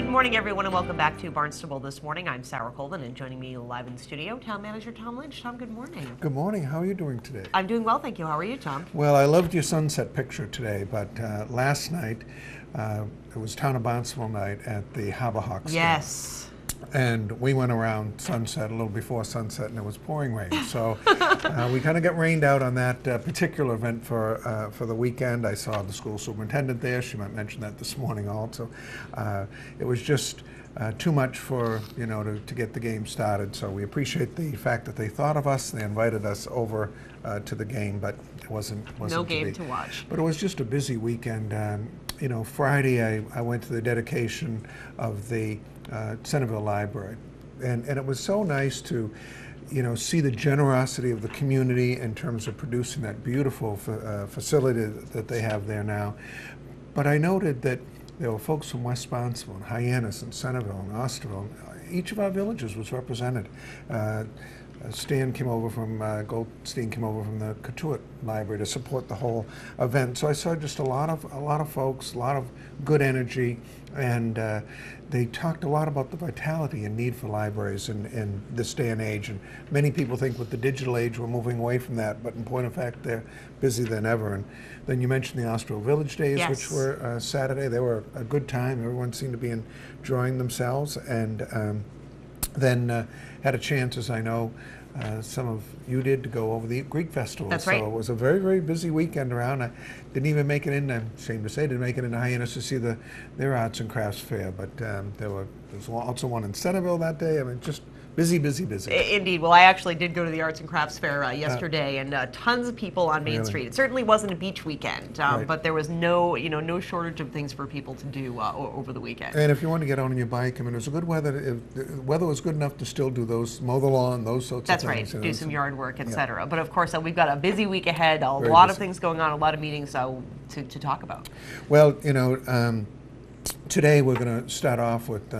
Good morning, everyone, and welcome back to Barnstable This Morning. I'm Sarah Colvin, and joining me live in studio, Town Manager Tom Lynch. Tom, good morning. Good morning. How are you doing today? I'm doing well, thank you. How are you, Tom? Well, I loved your sunset picture today, but last night it was Town of Barnstable night at the Harbor Hawks. Yes. And we went around sunset, a little before sunset, and it was pouring rain. So we kind of got rained out on that particular event for the weekend. I saw the school superintendent there. She might mention that this morning also. It was just too much for, to get the game started. So we appreciate the fact that they thought of us. They invited us over to the game, but it wasn't no game to watch. But it was just a busy weekend. Friday I went to the dedication of the Centerville Library, and it was so nice to see the generosity of the community in terms of producing that beautiful facility that they have there now. But I noted that there were folks from West Barnstable and Hyannis and Centerville and Osterville. Each of our villages was represented. Goldstein came over from the Cotuit Library to support the whole event. So I saw just a lot of folks, a lot of good energy, and they talked a lot about the vitality and need for libraries in this day and age. And many people think with the digital age we're moving away from that, but in point of fact they're busier than ever. And then you mentioned the Osterville Village Days, yes, which were Saturday. They were a good time. Everyone seemed to be enjoying themselves, and then had a chance, as I know some of you did, to go over the Greek Festival. That's right. So it was a very, very busy weekend around. I didn't even make it in, I'm ashamed to say, didn't make it into Hyannis to see their arts and crafts fair, but there was also one in Centerville that day. I mean, just busy, busy, busy. Indeed. Well, I actually did go to the Arts and Crafts Fair yesterday, and tons of people on Main Street. It certainly wasn't a beach weekend, Right. but there was no shortage of things for people to do over the weekend. And if you want to get out on your bike, I mean, it was a good weather. The weather was good enough to still do mow the lawn, those sorts That's of things. right. Do some yard work, etc. But of course, we've got a busy week ahead. A Very lot busy. of things going on, a lot of meetings to talk about. Well, today we're going to start off with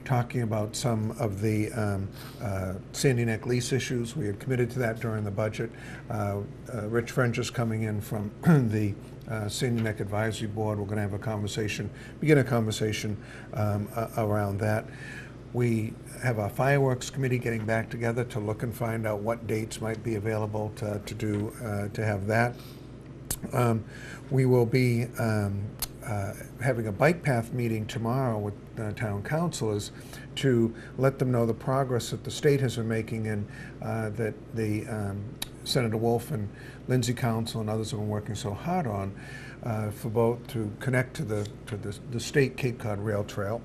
talking about some of the Sandy Neck lease issues. We had committed to that during the budget. Rich French is coming in from the Sandy Neck Advisory Board. We're going to have begin a conversation around that. We have our fireworks committee getting back together to look and find out what dates might be available to have that. We will be having a bike path meeting tomorrow with town councilors to let them know the progress that the state has been making, and that the Senator Wolf and Lindsay Council and others have been working so hard on for both to connect to the state Cape Cod Rail Trail.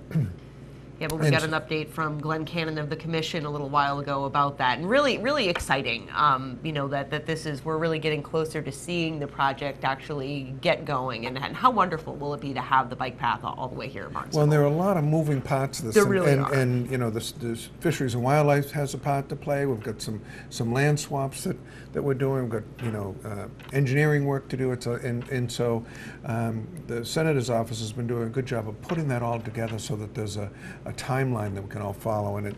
Yeah, but we got an update from Glenn Cannon of the Commission a little while ago about that, and really, really exciting. That we're really getting closer to seeing the project actually get going, and how wonderful will it be to have the bike path all the way here in Barnstable? Well, and there are a lot of moving parts of this. There really are. And the Fisheries and Wildlife has a part to play. We've got some land swaps that we're doing. We've got engineering work to do. So the Senator's office has been doing a good job of putting that all together so that there's a timeline that we can all follow, and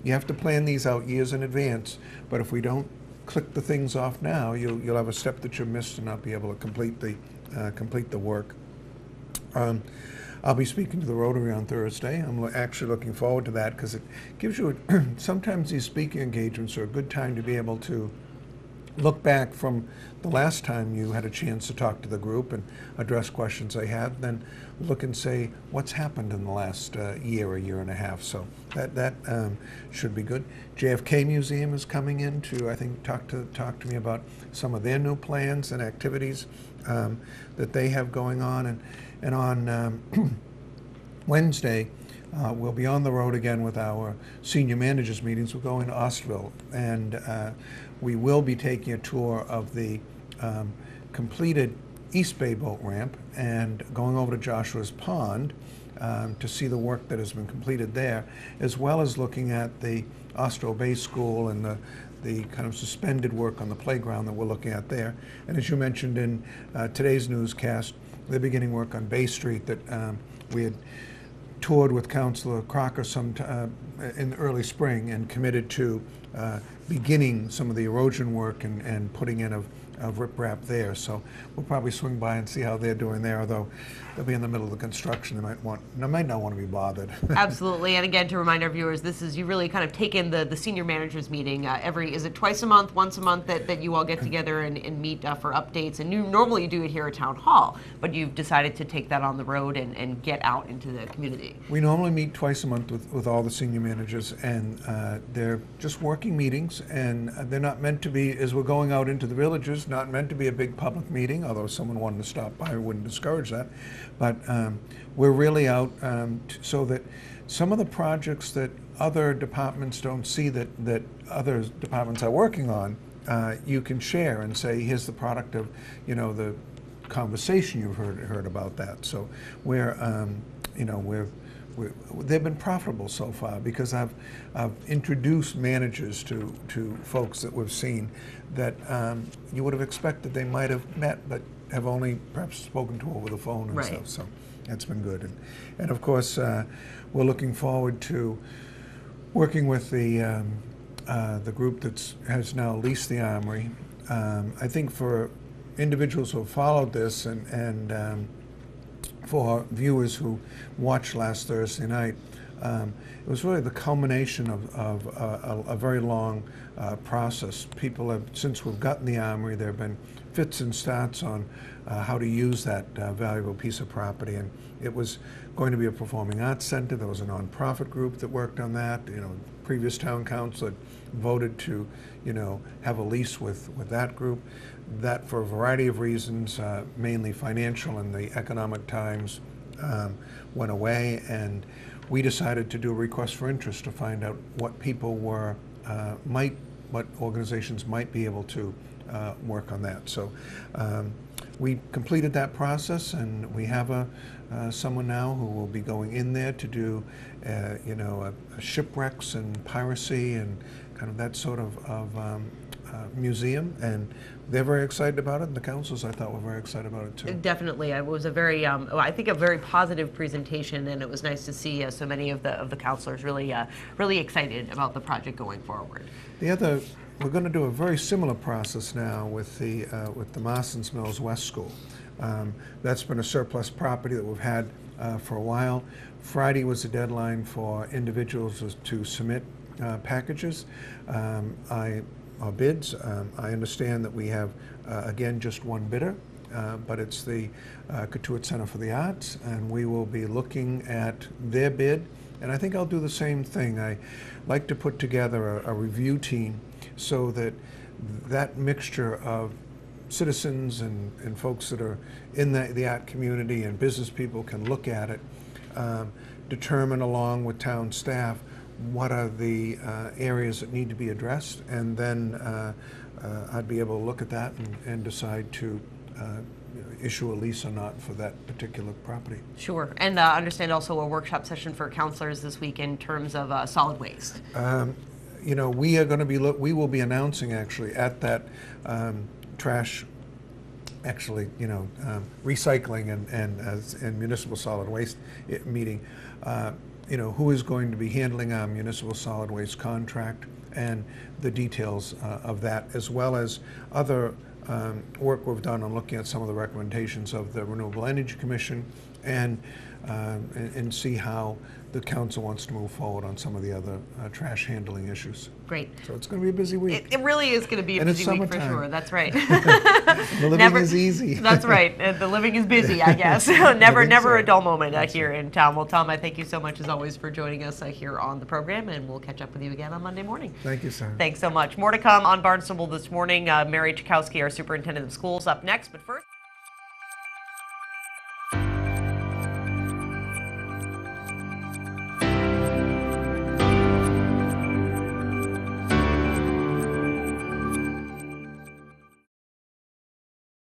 you have to plan these out years in advance. But if we don't click the things off now, you'll have a step that you missed and not be able to complete the work. I'll be speaking to the Rotary on Thursday. I'm actually looking forward to that, because it gives you sometimes these speaking engagements are a good time to be able to look back from the last time you had a chance to talk to the group and address questions they had, then look and say what's happened in the last year and a half. So that should be good. JFK Museum is coming in to, I think, talk to me about some of their new plans and activities that they have going on. And on Wednesday, we'll be on the road again with our senior managers meetings. We're going to Osterville, and we will be taking a tour of the completed East Bay boat ramp and going over to Joshua's Pond to see the work that has been completed there, as well as looking at the Osterville Bay School and the kind of suspended work on the playground that we're looking at there. And as you mentioned in today's newscast, they're beginning work on Bay Street that we had toured with Councilor Crocker in the early spring and committed to beginning some of the erosion work and putting in of of riprap there. So we'll probably swing by and see how they're doing there, although they'll be in the middle of the construction. They might not want to be bothered. Absolutely. And again, to remind our viewers, you really kind of taken the senior managers meeting is it twice a month, once a month that you all get together and meet for updates? And you normally do it here at Town Hall, but you've decided to take that on the road and get out into the community. We normally meet twice a month with all the senior managers, and they're just working meetings, and they're not meant to be, as we're going out into the villages, not meant to be a big public meeting, although if someone wanted to stop by, I wouldn't discourage that. But we're really out so that some of the projects that other departments don't see that other departments are working on, you can share and say, here's the product of, the conversation you've heard about that. So they've been profitable so far because I've introduced managers to folks that we've seen that you would have expected they might have met, but have only perhaps spoken to over the phone and stuff. So that's been good. And of course, we're looking forward to working with the group that has now leased the Armory. I think for individuals who have followed this and for viewers who watched last Thursday night, it was really the culmination of a very long process. People have, since we've gotten the Armory, there have been fits and starts on how to use that valuable piece of property. And it was going to be a performing arts center. There was a nonprofit group that worked on that. Previous town council had voted to, have a lease with that group. That, for a variety of reasons, mainly financial and the economic times, went away, and we decided to do a request for interest to find out what people were, what organizations might be able to work on that. So we completed that process, and we have someone now who will be going in there to do, shipwrecks and piracy and kind of that sort of museum, and they're very excited about it, and the councils, I thought, were very excited about it too. Definitely. It was a very, I think, a very positive presentation, and it was nice to see so many of the councilors really excited about the project going forward. We're going to do a very similar process now with the Marston's Mills West School. That's been a surplus property that we've had for a while. Friday was the deadline for individuals to submit packages. Bids. I understand that we have, again, just one bidder, but it's the Cotuit Center for the Arts, and we will be looking at their bid, and I think I'll do the same thing. I like to put together a review team so that mixture of citizens and folks that are in the art community and business people can look at it, determine along with town staff what are the areas that need to be addressed, and then I'd be able to look at that and decide to issue a lease or not for that particular property. Sure, and understand also a workshop session for counselors this week in terms of solid waste. We are going to be we will be announcing actually at that trash, recycling and municipal solid waste meeting. Who is going to be handling our municipal solid waste contract and the details of that, as well as other work we've done on looking at some of the recommendations of the Renewable Energy Commission and see how the council wants to move forward on some of the other trash handling issues. Great. So it's going to be a busy week. It really is going to be a busy week for sure. That's right. The living is easy. That's right. The living is busy, I guess. never a dull moment here in town. Well, Tom, I thank you so much as always for joining us here on the program, and we'll catch up with you again on Monday morning. Thank you, Sarah. Thanks so much. More to come on Barnstable This Morning. Mary Chakowski, our superintendent of schools, up next. But first.